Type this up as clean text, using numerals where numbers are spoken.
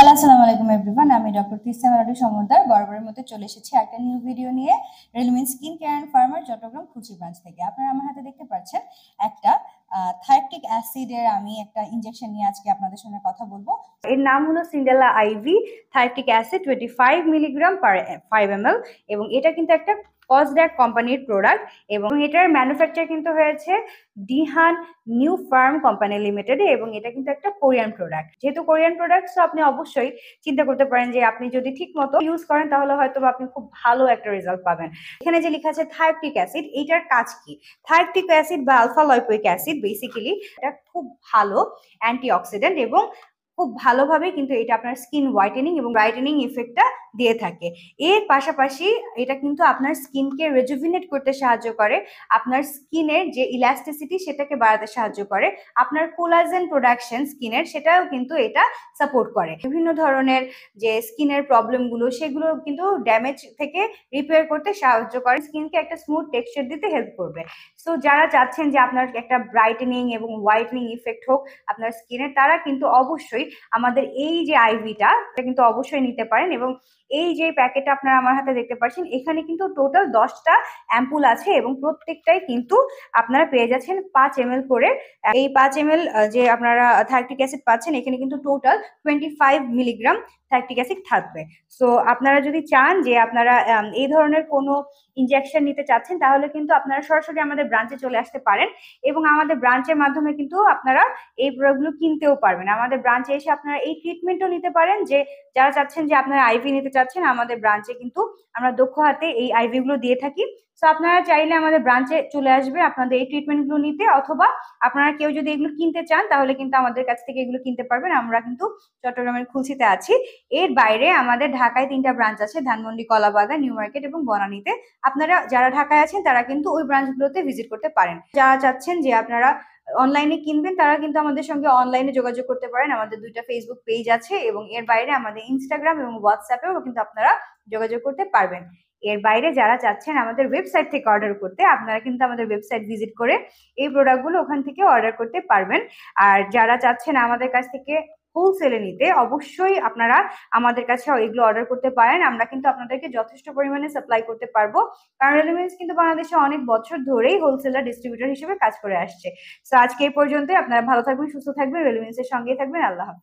Hello, আসসালামু আলাইকুম everyone. আমি ডক্টর তিসা মেলাডি সমদ্দার বরাবরের মতো চলে এসেছি একটা নিউ ভিডিও নিয়ে রেলমিন স্কিন কেয়ার অ্যান্ড ফার্মার চট্টগ্রাম খুচি ব্রাঞ্চ থেকে। আপনারা আমার হাতে দেখতে পাচ্ছেন একটা থাইরটিক অ্যাসিডের আমি একটা ইনজেকশন নিয়ে আজকে আপনাদের সঙ্গে কথা বলবো। এর নাম হলো সিন্ডেলা IV thioctic acid 25 milligram per 5 ml এবং এটা কিন্তু একটা কসড্যাক কোম্পানির প্রোডাক্ট এবং এটার ম্যানুফ্যাকচার কিন্তু হয়েছে ডিহান নিউ ফার্ম কোম্পানি লিমিটেডে এবং এটা কিন্তু একটা কোরিয়ান প্রোডাক্ট। যেহেতু কোরিয়ান প্রোডাক্ট, তো আপনি অবশ্যই চিন্তা করতে পারেন যে আপনি যদি ঠিক মতো ইউজ করেন তাহলে হয়তো আপনি খুব ভালো একটা রেজাল্ট পাবেন। এখানে যে লেখা আছে থাইরটিক অ্যাসিড, এইটার কাজ কি? থাইরটিক অ্যাসিড বা আলফা লাইপোইক অ্যাসিড বেসিক্যালি এটা খুব ভালো অ্যান্টিঅক্সিডেন্ট এবং খুব ভালোভাবে কিন্তু এটা আপনার স্কিন হোয়াইটেনিং এবং ব্রাইটেনিং ইফেক্টটা দিয়ে থাকে। এর পাশাপাশি এটা কিন্তু আপনার স্কিনকে রেজুভিনেট করতে সাহায্য করে, আপনার স্কিনের যে ইলাস্টিসিটি সেটাকে বাড়াতে সাহায্য করে, আপনার কোলাজেন প্রোডাকশন স্কিনের সেটাও কিন্তু এটা সাপোর্ট করে। বিভিন্ন ধরনের যে স্কিনের প্রবলেমগুলো সেগুলো কিন্তু ড্যামেজ থেকে রিপেয়ার করতে সাহায্য করে, স্কিনকে একটা স্মুথ টেক্সচার দিতে হেল্প করবে। সো যারা চাচ্ছেন যে আপনার একটা ব্রাইটেনিং এবং হোয়াইটেনিং ইফেক্ট হোক আপনার স্কিনের, তারা কিন্তু অবশ্যই আমাদের এই যে আইভিটা এটা কিন্তু অবশ্যই নিতে পারেন। এবং এই যে প্যাকেটটা আপনারা আমার হাতে দেখতে পাচ্ছেন, এখানে কিন্তু টোটাল 10টা অ্যাম্পুল আছে এবং প্রত্যেকটাই কিন্তু আপনারা পেয়ে যাচ্ছেন 5 ml করে। এই 5 ml যে আপনারা থাইরটিক অ্যাসিড পাচ্ছেন, এখানে কিন্তু টোটাল 25 মিলিগ্রাম থাইরটিক অ্যাসিড থাকবে। সো আপনারা যদি চান যে আপনারা এই ধরনের কোনো ইনজেকশন নিতে চাচ্ছেন, তাহলে কিন্তু আপনারা সরাসরি আমাদের ব্রাঞ্চে চলে আসতে পারেন এবং আমাদের ব্রাঞ্চের মাধ্যমে কিন্তু আপনারা এই প্রোডাক্টগুলো কিনতেও পারবেন। আমাদের ব্রাঞ্চে এসে আপনারা এই ট্রিটমেন্টও নিতে পারেন। যে যারা চাচ্ছেন যে আপনারা আইভি নিতে চাচ্ছেন, আমাদের ব্রাঞ্চে কিন্তু আমরা দক্ষ হাতে এই আইভি গুলো দিয়ে থাকি। সো আপনারা চাইলে আমাদের ব্রাঞ্চে চলে আসবে আপনাদের এই ট্রিটমেন্টগুলো নিতে, অথবা আপনারা কেউ যদি এগুলো কিনতে চান তাহলে কিন্তু আমাদের কাছ থেকে এগুলো কিনতে পারবেন। আমরা কিন্তু চট্টগ্রামের খুলশিতে আছি। এর বাইরে আমাদের ঢাকায় 3টা ব্রাঞ্চ আছে, ধানমন্ডি, কলাবাগান, নিউ মার্কেট এবং বনানীতে। আপনারা যারা ঢাকায় আছেন তারা কিন্তু ওই ব্রাঞ্চগুলোতে ভিজিট করতে পারেন। যারা চাচ্ছেন যে আপনারা অনলাইনে কিনবেন, তারা কিন্তু আমাদের সঙ্গে অনলাইনে যোগাযোগ করতে পারেন। আমাদের 2টা ফেসবুক পেজ আছে এবং এর বাইরে আমাদের ইনস্টাগ্রাম এবং হোয়াটসঅ্যাপেও কিন্তু আপনারা যোগাযোগ করতে পারবেন। এর বাইরে যারা চাচ্ছেন আমাদের ওয়েবসাইট থেকে অর্ডার করতে, আপনারা কিন্তু আমাদের ওয়েবসাইট ভিজিট করে এই প্রোডাক্টগুলো ওখান থেকে অর্ডার করতে পারবেন। আর যারা চাচ্ছেন আমাদের কাছ থেকে হোলসেলে নিতে, অবশ্যই আপনারা আমাদের কাছে এগুলো অর্ডার করতে পারেন। আমরা কিন্তু আপনাদেরকে যথেষ্ট পরিমাণে সাপ্লাই করতে পারবো, কারণ রেলমিন্স কিন্তু বাংলাদেশে অনেক বছর ধরেই হোলসেলার ডিস্ট্রিবিউটর হিসেবে কাজ করে আসছে। তো আজকে এই পর্যন্ত। আপনারা ভালো থাকবেন, সুস্থ থাকবেন, রেলমিন্সের সঙ্গেই থাকবেন। আল্লাহ হাফেজ।